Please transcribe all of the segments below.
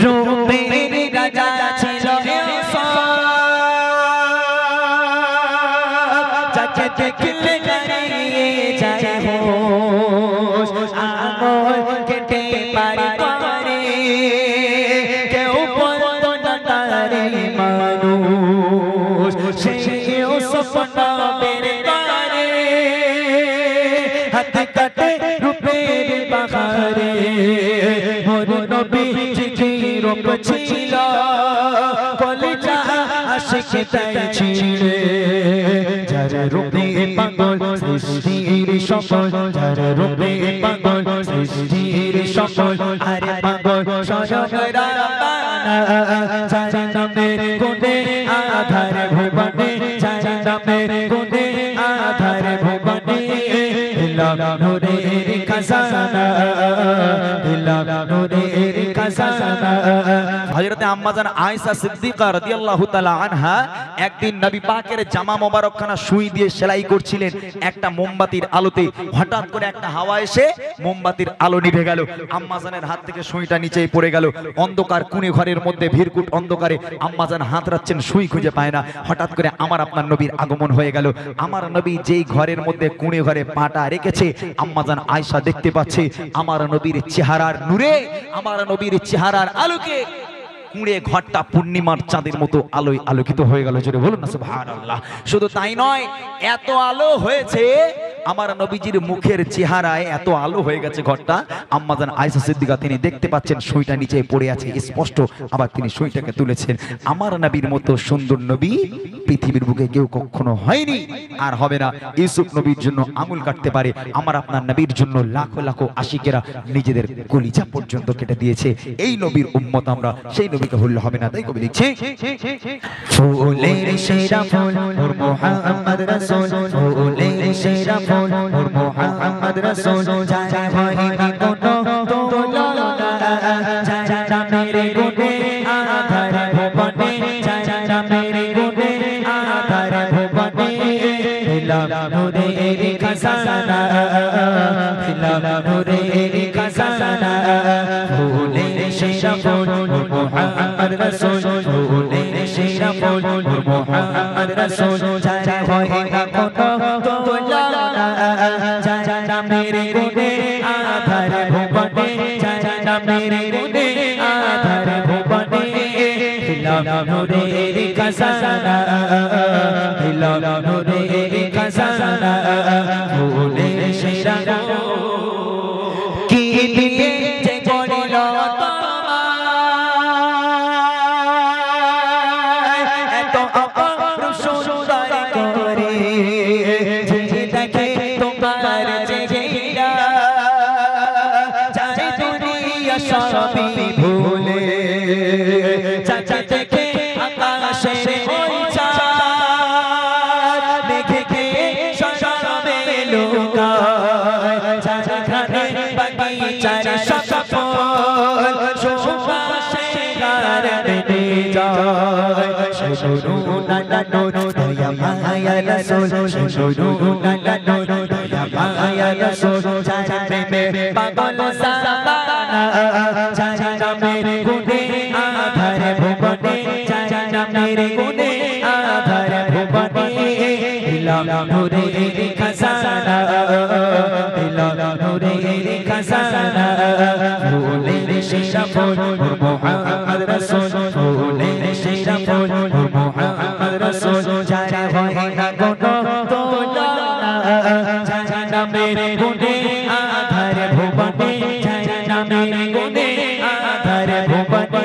রূপের রাজা ছিল যাকে দেখলে হারিয়ে যায় হোশ, আঙুল কেটে পারি করে কেউ বলতো না তারে মানুষ, সেও স্বপ্ন বের করে হাত কাটে রূপের বাহারে। মোর নবী রূপ ছিল কলিজা আশিক তাই ছিড়ে, যার রূপে পাগল সৃষ্টির সকল, যার রূপে পাগল সৃষ্টির সকল, আরে পাগল স্বয়ং রাব্বানা, যার নামের গুণে আধার ভুবনে, যার নামের গুণে আধার ভুবনে, দিলাম নূরের খাজানা, দিলাম নূরের খাজানা। হযরতে আম্মাজান আয়েশা সিদ্দিকা রাদিয়াল্লাহু তাআলা আনহা একদিন নবী পাকের জামা মোবারকখানা সুই দিয়ে সেলাই করছিলেন একটা মোমবাতির আলোতে। হঠাৎ করে একটা হাওয়া এসে মোমবাতির আলো নিভে গেল, আম্মাজানের হাত থেকে সুইটা নিচেই পড়ে গেল। অন্ধকার কোণে ঘরের মধ্যে ভিড়কুট অন্ধকারে আম্মাজান হাত রাখছেন, সুই খুঁজে পায় না। হঠাৎ করে আমার আপনার নবীর আগমন হয়ে গেল। আমার নবী যেই ঘরের মধ্যে কোণে ঘরে পাটা রেখেছে, আম্মাজান আয়েশা দেখতে পাচ্ছে আমার নবীর চেহারার নূরে, আমার নবীর চেহারার আলোকে কুঁড়ে ঘরটা পূর্ণিমার চাঁদের মতো আলোয় আলোকিত হয়ে গেল। জোরে বলুন না সুবহানাল্লাহ। শুধু তাই নয়, এত আলো হয়েছে আমার নবীজির মুখের চেহারায়, এত আলো হয়ে গেছে ঘরটা। আম্মাজান আয়েশা সিদ্দিকা তিনি দেখতে পাচ্ছেন সুইটা নিচে পড়ে আছে স্পষ্ট, আবার তিনি সুইটাকে তুলেছেন। আমার নবীর মতো সুন্দর নবী পৃথিবীর বুকে কেউ কখনো হয়নি আর হবে না। ইউসুফ নবীর জন্য আঙুল কাটতে পারে, আমার আপনার নবীর জন্য লাখো লাখো আশিকেরা নিজেদের কলিজা পর্যন্ত কেটে দিয়েছে। এই নবীর উম্মত আমরা, সেই নবীকে ভুললে হবে না। তাই কবি লিখছে, ফুলের সেরা ফুল নূর মুহাম্মদ রাসূল, ফুলের সেরা ফুল নূর মুহাম্মদ রাসূল, যায় হয় না কোনো তুলনা, যায় নামের গুণে আধার ভুবনে, যায় নামের গুণে আধার ভুবনে, দিলাম নূরের খাজানা, দিলাম নূরের খাজানা। ফুলের সেরা ফুল নূর মুহাম্মদ রাসূল, ফুলের সেরা ফুল নূর মুহাম্মদ রাসূল, যায় হয় না কোনো তুলনা, যায় নামের গুণে আধার ভুবনে, যায় নামের গুণে আধার ভুবনে, দিলাম নূরের খাজানা, দিলাম নূরের খাজানা। ফুলের সেরা কি দিয়ে যে করিল তোমায়, এত অপরূপ সুন্দর করে, যে দেখে তোমার চেহারা যায় দুনিয়া সবই ভুলে, চাচা দেখে আকাশের ওই চাঁদ, দেখে কে শশবে লুকায়, যেখানে বাগিচার সফল সুবাসে গারদে যায়। শুনুন না নূর দয়া মায়া রাসূল, শুনুন না নূর দয়া মায়া রাসূল, যায় প্রেমে পাগল জামানা, যায় নামের গুণে আধার ভুবনে, যায় নামের গুণে আধার ভুবনে, দিলাম নূরের খাজানা, দিলাম নূরের খাজানা। ফুলের সেরা ফুল নূর মুহাম্মদ রাসূল, ফুলের সেরা ফুল নূর মুহাম্মদ রাসূল, যায় হয় না কোনো তুলনা, যায় নামের গুণে আধার ভুবনে, যায় নামের গুণে আধার ভুবনে,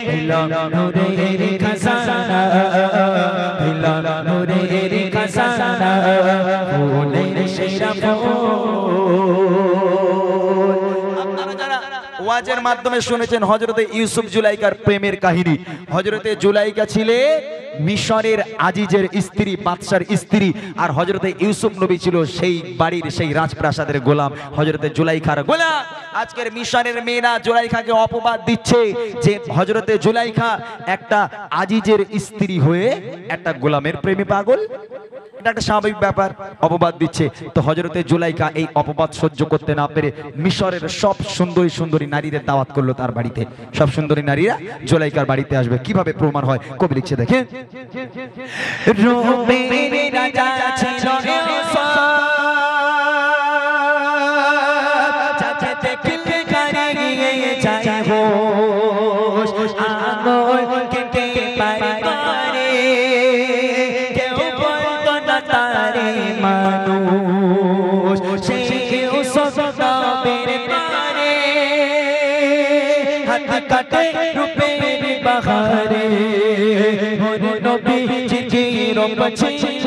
দিলাম নূরের খাজানা, দিলাম নূরের খাজানা। ফুলের সেরা ফুল। আপনারা যারা ওয়াজের মাধ্যমে শুনেছেন হযরতে ইউসুফ জুলাইকার প্রেমের কাহিনী, হযরতে জুলাইকা ছিলেন মিশরের আজিজের স্ত্রী, বাদশার স্ত্রী, আর হযরতে ইউসুফ নবী ছিল সেই বাড়ির সেই রাজপ্রাসাদের গোলাম, হযরতে জুলাইখার গোলাম। আজকের মিশরের মেয়েরা জুলাইখাকে অপবাদ দিচ্ছে যে হযরতে জুলাইখা একটা আজিজের স্ত্রী হয়ে একটা গোলামের প্রেমে পাগল। এটা একটা স্বাভাবিক ব্যাপার, অপবাদ দিচ্ছে। তো হযরতে জুলাইখা এই অপবাদ সহ্য করতে না পেরে মিশরের সব সুন্দরী সুন্দরী নারীদের দাওয়াত করলো তার বাড়িতে। সব সুন্দরী নারীরা জুলাইখার বাড়িতে আসবে। কিভাবে প্রমাণ হয় কবি লিখছে দেখেন। রূপের রাজা ছিল ইউসুফ, যাকে দেখলে হারিয়ে যায় হোশ, আঙুল কেটে পার করে কেউ বলতো না তারে মানুষ। সেই ইউসুফ নবীর পারে হাত কাটে রূপের বাহারে, মোর নবীজি রূপ ছিল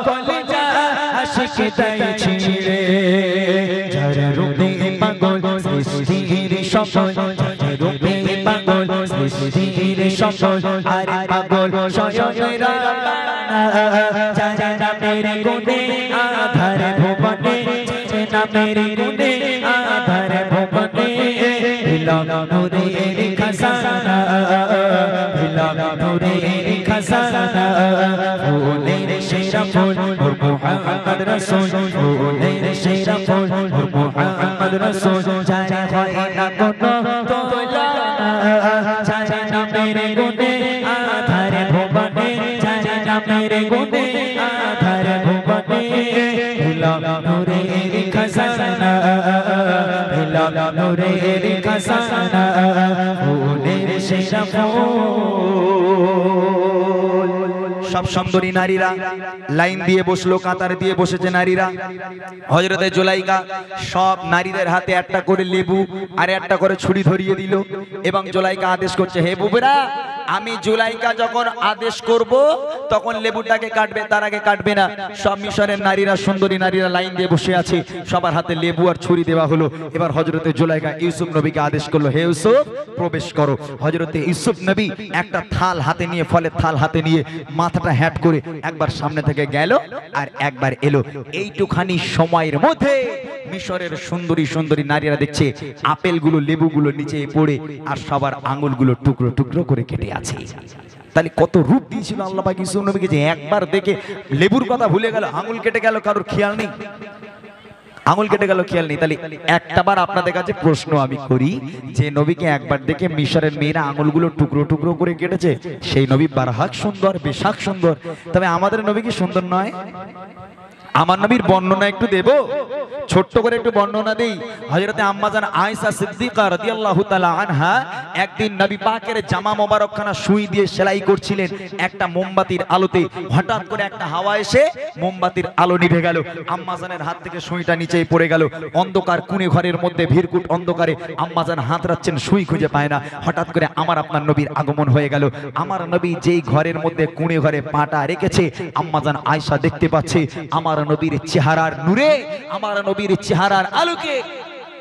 কলিজা আশিক তাই ছিড়ে, যার রূপে পাগল সৃষ্টির সকল, যার রূপে পাগল সৃষ্টির সকল, আর পাগল স্বয়ং রাব্বানা, যার নামের গুণে আধার ভুবনে, যার নামের গুণে আধার ভুবনে, বিলাম নূরের খাজানা, বিলাম নূরের খাজানা, ফুলের সেরা ফুল নূর মুহাম্মদ রাসূল, ফুলের সেরা ফুল নূর মুহাম্মদ রাসূল, যার হয় না কোনো তুলনা, যার নামের গুণে আধার ভুবনে, যার নামের গুণে আধার ভুবনে, বিলাম নূরের খাজানা, বিলাম নূরের খাজানা, ফুলের সেরা ফুল। সব সুন্দরী নারীরা লাইন দিয়ে বসলো, কাতার দিয়ে বসেছে নারীরা। হযরতে জুলাইখা সব নারীদের হাতে একটা করে লেবু আর একটা করে ছুরি ধরিয়ে দিল এবং জুলাইখা আদেশ করছে, হে বুবেরা, আমি জুলাইখা যখন আদেশ করব তখন লেবুটাকে কাটবে, তার আগে কাটবে না। সব মিশরের নারীরা, সুন্দরী নারীরা লাইন দিয়ে বসে আছে, সবার হাতে লেবু আর ছুরি দেওয়া হলো। এবার হযরতে জুলাইখা ইউসুফ নবীকে আদেশ করলো, হে ইউসুফ প্রবেশ করো। হযরতে ইউসুফ নবী একটা থাল হাতে নিয়ে, ফলের থাল হাতে নিয়ে মাথাটা হ্যাট করে একবার সামনে থেকে গেল আর একবার এলো। এইটুখানি সময়ের মধ্যে মিশরের সুন্দরী সুন্দরী নারীরা দেখছে আপেলগুলো, লেবুগুলো নিচে পড়ে আর সবার আঙুলগুলো টুকরো টুকরো করে কেটে আছে। তাহলে কত রূপ দিয়েছিল আল্লাহ পাক ইউসুফ নবীকে যে একবার দেখে লেবুর কথা ভুলে গেল, আঙুল কেটে গেল, কারোর খেয়াল নেই, আঙুল কেটে গেল, খেয়াল নেই। তাহলে একটাবার আপনাদের কাছে প্রশ্ন আমি করি, যে নবীকে একবার দেখে মিশরের মেয়েরা আঙুলগুলো টুকরো টুকরো করে কেটেছে, সেই নবী বারহাক সুন্দর, বেশাক সুন্দর, তবে আমাদের নবী কি সুন্দর নয়? আমার নবীর বর্ণনা একটু দেব, ছোট্ট করে একটু বর্ণনা দেই। হযরতে আম্মাজান আয়েশা সিদ্দিকা রাদিয়াল্লাহু তাআলা আনহা একদিন নবী পাকের জামা মোবারকখানা সুই দিয়ে সেলাই করছিলেন একটা মোমবাতির আলোতে। হঠাৎ করে একটা হাওয়া এসে মোমবাতির আলো নিভে গেল, আম্মাজানের হাত থেকে সুইটা নিচেই পড়ে গেল। অন্ধকার কোণে ঘরের মধ্যে ভিড়কুট অন্ধকারে আম্মাজান হাত রাখছেন, সুই খুঁজে পায় না। হঠাৎ করে আমার আপনার নবীর আগমন হয়ে গেল। আমার নবী যেই ঘরের মধ্যে কোণে ঘরে পাটা রেখেছে, আম্মাজান আয়েশা দেখতে পাচ্ছে আমার নবীর চেহারার নূরে, আমার নবীর চেহারার আলোকে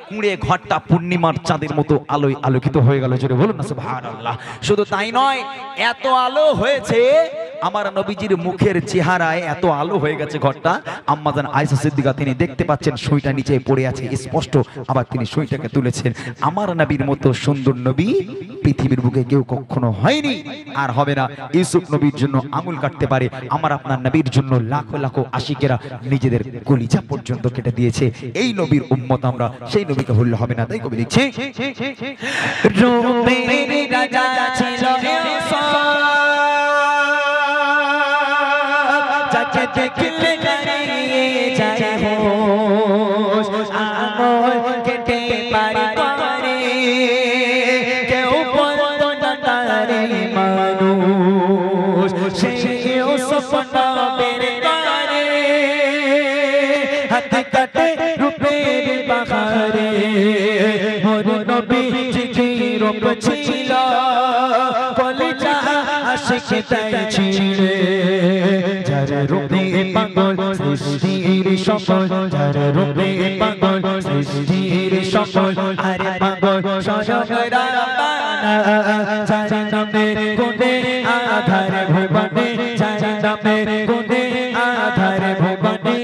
কুঁড়ে ঘরটা পূর্ণিমার চাঁদের মতো আলোয় আলোকিত হয়ে গেল। জোরে বলুন না সুবহানাল্লাহ। শুধু তাই নয়, এত আলো হয়েছে আমার নবীজির মুখের চেহারায়, এত আলো হয়ে গেছে ঘরটা। আম্মাজান আয়েশা সিদ্দিকা তিনি দেখতে পাচ্ছেন সুইটা নিচে পড়ে আছে স্পষ্ট, আবার তিনি সুইটাকে তুলেছেন। আমার নবীর মতো সুন্দর নবী পৃথিবীর বুকে কেউ কখনো হয়নি আর হবে না। ইউসুফ নবীর জন্য আঙুল কাটতে পারে, আমার আপনার নবীর জন্য লাখো লাখো আশিকেরা নিজেদের কলিজা পর্যন্ত কেটে দিয়েছে। এই নবীর উম্মত আমরা, সেই নবীকে ভুললে হবে না। তাই কবি লিখছে, রূপের রাজা ছিল ইউসুফ, যাকে দেখলে হারিয়ে যায় হোশ, আঙুল কেটে পার করে কেউ বলতো না তারে মানুষ। সেই ইউসুফ নবীর পারে হাত কাটে রূপের বাহারে, মোর নবীজি রূপ ছিল কলিজা আশিক তাই ছিড়ে, যার রূপে পাগল সৃষ্টির সকল, যার রূপে পাগল সৃষ্টির সকল, আরে পাগল স্বয়ং রাব্বানা, যার নামের গুণে আধার ভুবনে, যার নামের গুণে আধার ভুবনে,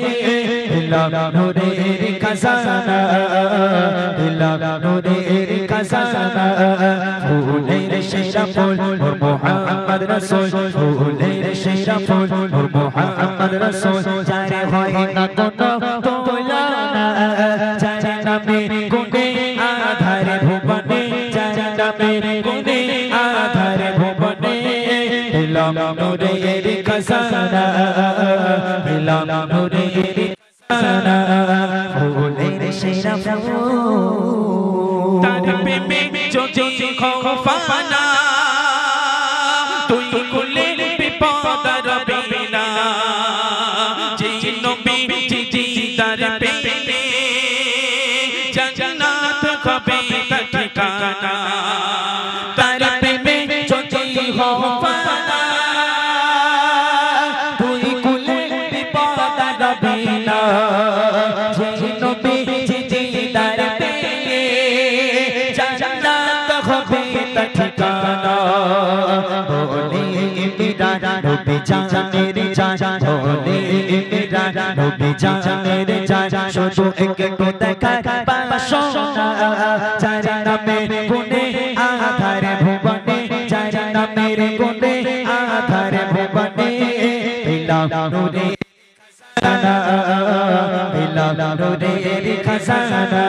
বিলাম নূরের খাজানা, বিলাম নূরের খাজানা, ফুলের সেরা ফুল নূর মুহাম্মদ রাসূল, ফুলের সেরা ফুল নূর মুহাম্মদ রসুল যারে হয় না কোনো তুলনা যার নামে গুণে আধারে ভুবনে যার নামে গুণে আধারে ভুবনে ইলাম নূরের খাজানা ইলাম নূরের খাজানা ফুলের সেরা ফুল তার প্রেমে যদি খফানা তুই কুলে বিপদ রবে না যে নবী তার প্রেমে জান্নাত হবে তার ঠিকানা তার প্রেমে যদি খফানা তুই কুলে বিপদ রবে না যে নবী তার প্রেমে জান্নাত হবে তার ঠিকানা বলে মেরা নবী জানের জান বলে মেরা নবী জানের জান শুধু একটু দেখা বাসনা যার নামে গুণে আধারে ভুবনে যার নামে গুণে আধারে ভুবনে ইলাম নূরে খাজানা ইলাম নূরের খাজানা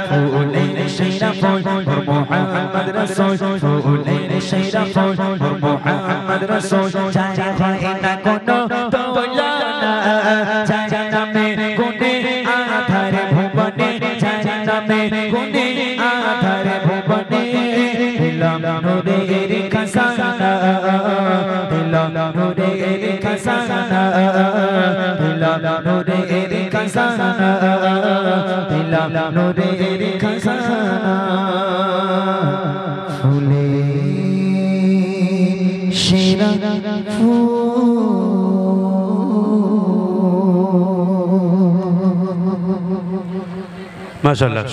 ফুলের সেরা ফুল মুহাম্মদ রাসূল ফুলের সেরা ফুল মুহাম্মদ রাসূল যার হয় না কোনো তুলনা যার নামে গুণে আধারে ভুবনে যার নামে গুণে আধারে ভুবনে ইলাম নূরের খাজানা ইলাম নূরের খাজানা ইলাম নূরের খাজানা ইলাম নূরের খাজানা ফুলের সেরা মাশাআল্লাহ।